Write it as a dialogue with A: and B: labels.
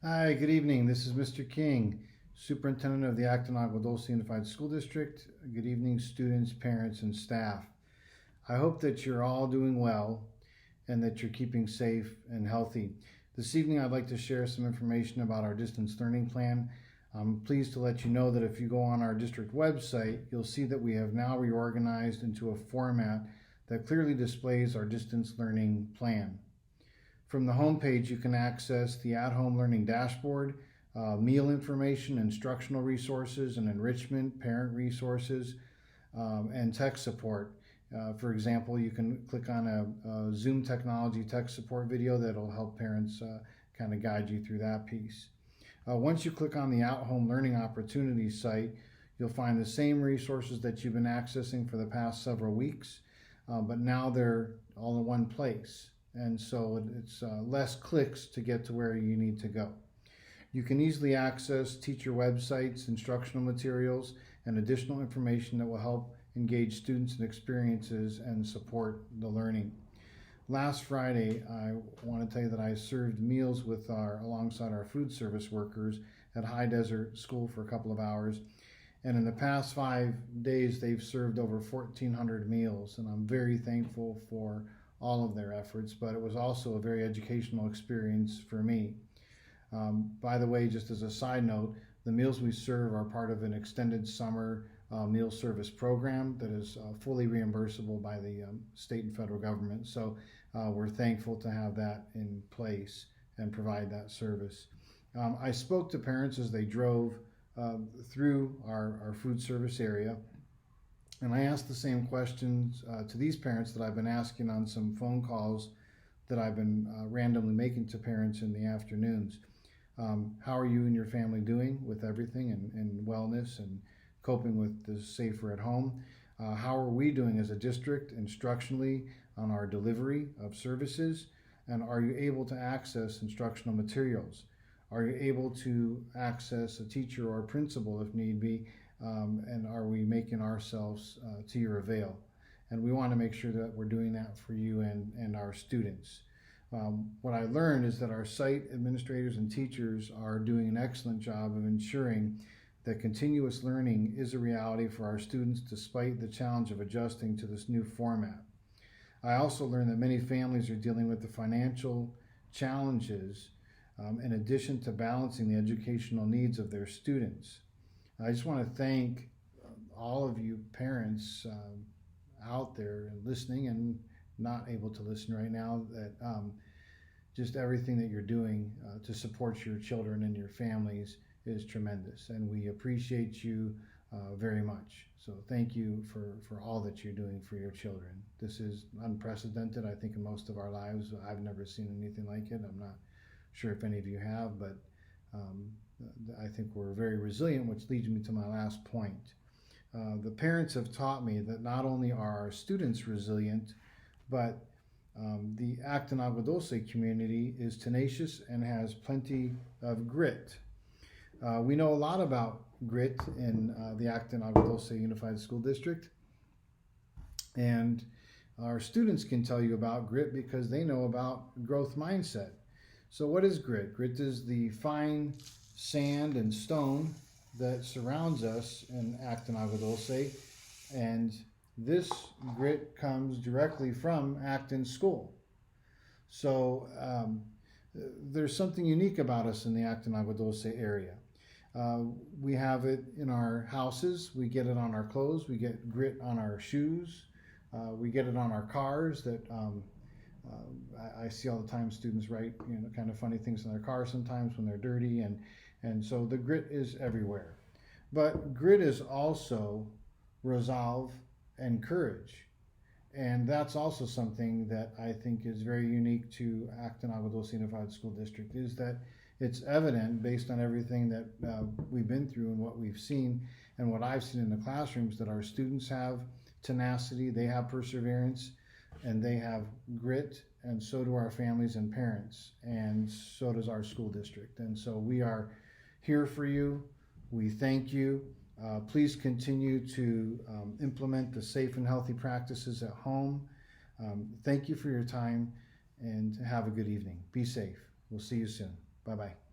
A: Hi, good evening. This is Mr. King, Superintendent of the Acton-Agua Dulce Unified School District. Good evening, students, parents, and staff. I hope that you're all doing well and that you're keeping safe and healthy. This evening, I'd like to share some information about our distance learning plan. I'm pleased to let you know that if you go on our district website, you'll see that we have now reorganized into a format that clearly displays our distance learning plan. From the home page, you can access the at-home learning dashboard, meal information, instructional resources, and enrichment, parent resources, and tech support. For example, you can click on a Zoom technology tech support video that'll help parents kind of guide you through that piece. Once you click on the at-home learning opportunities site, you'll find the same resources that you've been accessing for the past several weeks, but now they're all in one place. And so it's less clicks to get to where you need to go. You can easily access teacher websites, instructional materials, and additional information that will help engage students in experiences and support the learning. Last Friday, I want to tell you that I served meals alongside our food service workers at High Desert School for a couple of hours. And in the past 5 days, they've served over 1,400 meals, and I'm very thankful for all of their efforts, but it was also a very educational experience for me. By the way, just as a side note, the meals we serve are part of an extended summer meal service program that is fully reimbursable by the state and federal government. So we're thankful to have that in place and provide that service. I spoke to parents as they drove through our food service area, and I asked the same questions to these parents that I've been asking on some phone calls that I've been randomly making to parents in the afternoons. How are you and your family doing with everything and wellness and coping with the safer at home? How are we doing as a district instructionally on our delivery of services? And are you able to access instructional materials? Are you able to access a teacher or a principal if need be? And are we making ourselves to your avail? And we want to make sure that we're doing that for you and our students. What I learned is that our site administrators and teachers are doing an excellent job of ensuring that continuous learning is a reality for our students despite the challenge of adjusting to this new format. I also learned that many families are dealing with the financial challenges in addition to balancing the educational needs of their students. I just want to thank all of you parents out there listening and not able to listen right now, that just everything that you're doing to support your children and your families is tremendous, and we appreciate you very much. So thank you for all that you're doing for your children. This is unprecedented, I think, in most of our lives. I've never seen anything like it. I'm not sure if any of you have, but I think we're very resilient, which leads me to my last point. The parents have taught me that not only are our students resilient, but the Acton-Agua Dulce community is tenacious and has plenty of grit. We know a lot about grit in the Acton-Agua Dulce Unified School District, and our students can tell you about grit because they know about growth mindset. So what is grit? Grit is the fine sand and stone that surrounds us in Acton-Agua Dulce, and this grit comes directly from Acton School. So there's something unique about us in the Acton-Agua Dulce area. We have it in our houses, we get it on our clothes, we get grit on our shoes, we get it on our cars. That I see all the time students write kind of funny things in their cars sometimes when they're dirty, and so the grit is everywhere. But grit is also resolve and courage, and that's also something that I think is very unique to Acton-Agua Dulce Unified School District, is that it's evident based on everything that we've been through and what we've seen and what I've seen in the classrooms, that our students have tenacity, they have perseverance, and they have grit, and so do our families and parents, and so does our school district. And so we are here for you. We thank you. Please continue to implement the safe and healthy practices at home. Thank you for your time, and have a good evening. Be safe. We'll see you soon. Bye-bye.